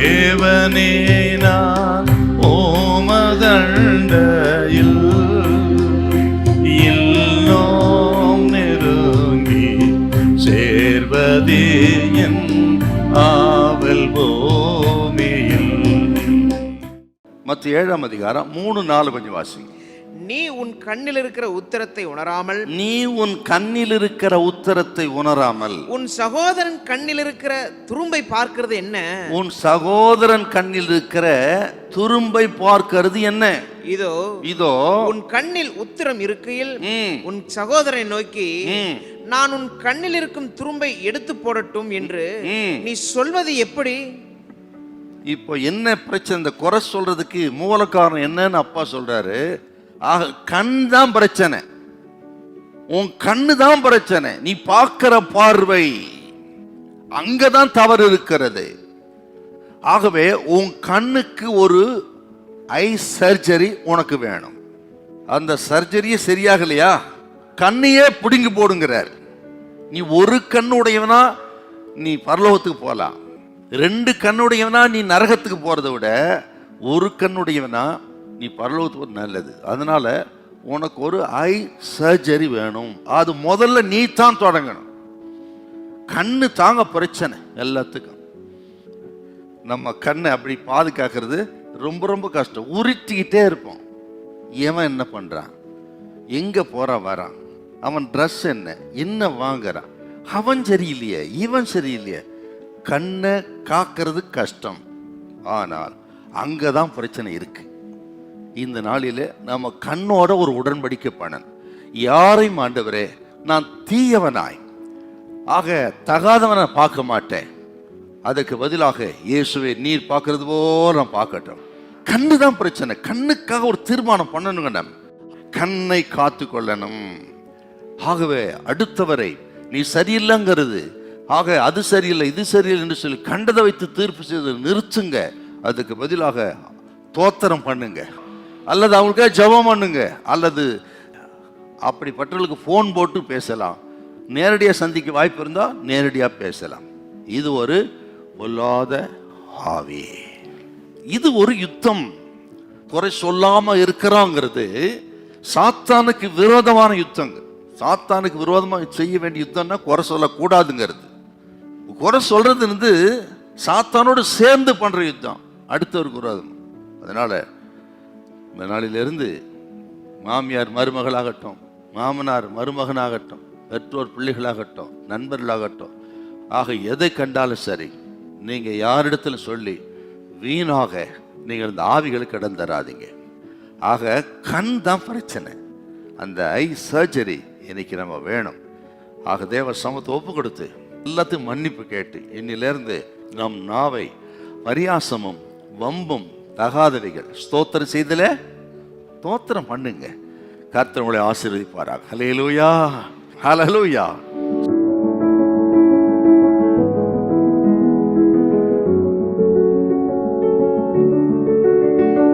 தேவனே நான் ஓமதண்டையில் இன்னும் நெருங்கி சேர்வதே என் ஆவல் பூமியில். மத்திய 7ஆம் அதிகாரம் 3-4 கொஞ்சம் வாசிங்க. நீ உன் கண்ணில் இருக்கிற உத்தரத்தை உணராமல், நீ உன் கண்ணில் இருக்கிற உத்தரத்தை உணராமல், உன் சகோதரன் கண்ணில் இருக்கிற துரும்பை பார்க்கிறது என்ன? உன் சகோதரன் கண்ணில் இருக்கிற துரும்பை பார்க்கிறது என்ன? இதோ இதோ உன் கண்ணில் உத்திரம் இருக்கையில் உன் சகோதரனை நோக்கி நான் உன் கண்ணில் இருக்கும் துரும்பை எடுத்து போடட்டும் என்று நீ சொல்வது எப்படி? இப்போ என்ன பிரச்சனை? இந்த குறை சொல்றதுக்கு மூல காரணம் என்னன்னு அப்பா சொல்றாரு. ஆக கண் தான் பிரச்சனை, உன் கண்ணு தான் பிரச்சனை. நீ பார்க்கிற பார்வை அங்கதான் தவறு இருக்கிறது. ஆகவே உன் கண்ணுக்கு ஒரு ஐ சர்ஜரி உனக்கு வேணும். அந்த சர்ஜரியே சரியாகலையா, கண்ணையே பிடுங்கி போடுங்கிறார். நீ ஒரு கண்ணுடையவனா நீ பரலோகத்துக்கு போகலாம், 2 கண்ணுடையவனா நீ நரகத்துக்கு போறதை விட ஒரு கண்ணுடையவனா நீ பரலோகத்துக்கு நல்லது. அதனால உனக்கு ஒரு ஐ சர்ஜரி வேணும். அது முதல்ல நீ தான் தொடங்கணும். கண்ணு தாங்க பிரச்சனை எல்லாத்துக்கும். நம்ம கண்ணை அப்படி பாதுகாக்கிறது ரொம்ப ரொம்ப கஷ்டம். உருட்டிக்கிட்டே இருப்போம். இவன் என்ன பண்றான், எங்க போறான் வரான், அவன் ட்ரெஸ் என்ன வாங்குறான், அவன் சரியில்லையே இவன் சரியில்லையே. கண்ணை காக்கிறது கஷ்டம், ஆனால் அங்கதான் பிரச்சனை இருக்கு. இந்த நாளில நம்ம கண்ணோட ஒரு உடன்படிக்கை பண்ணணும். யாரையும் ஆண்டவரே நான் தீயவனாய் ஆக தகாதவனை பார்க்க மாட்டேன், அதுக்கு பதிலாக இயேசுவே நீர் பார்க்கறது போல நான் பார்க்கட்டும். கண்ணு தான் பிரச்சனை. கண்ணுக்காக ஒரு தீர்மானம் பண்ணணுங்க. நம்ம கண்ணை காத்து கொள்ளணும். ஆகவே அடுத்தவரை நீ சரியில்லைங்கிறது, ஆக அது சரியில்லை இது சரியில்லை என்று சொல்லி கண்டதை வைத்து தீர்ப்பு செய்து நிறுத்துங்க. அதுக்கு பதிலாக தோத்திரம் பண்ணுங்க, அல்லது அவங்களுக்காக ஜெபம் பண்ணுங்க, அல்லது அப்படிப்பட்டவர்களுக்கு ஃபோன் போட்டு பேசலாம். நேரடியாக சந்திக்க வாய்ப்பு இருந்தால் நேரடியாக பேசலாம். இது ஒரு பொல்லாத ஆவி, இது ஒரு யுத்தம். குறை சொல்லாம இருக்கிறாங்கிறது சாத்தானுக்கு விரோதமான யுத்தங்க. சாத்தானுக்கு விரோதமாக செய்ய வேண்டிய யுத்தம்னா குறை சொல்லக்கூடாதுங்கிறது. குறை சொல்றது சாத்தானோடு சேர்ந்து பண்ற யுத்தம், அடுத்தவருக்கு விரோதம். அதனால இந்த நாளிலிருந்து மாமியார் மருமகளாகட்டும், மாமனார் மருமகனாகட்டும், பெற்றோர் பிள்ளைகளாகட்டும், நண்பர்களாகட்டும், ஆக எதை கண்டாலும் சரி நீங்க யாரிடத்துல சொல்லி வீணாக நீங்கள் இந்த ஆவிகளுக்கு இடம் தராதீங்க. ஆக கண் தான் பிரச்சனை. அந்த ஐ சர்ஜரி இன்னைக்கு நம்ம வேணும். ஆக தேவ சமத்தை ஒப்பு கொடுத்து எல்லாத்தையும் மன்னிப்பு கேட்டு இன்னிலிருந்து நம் நாவை பரியாசமும் வம்பும் தகாதவைகள் ஸ்தோத்திரம் செய்தல தோத்திரம் பண்ணுங்க. கர்த்தர் உங்களை ஆசீர்வதிப்பாராக. ஹல்லேலூயா, ஹல்லேலூயா.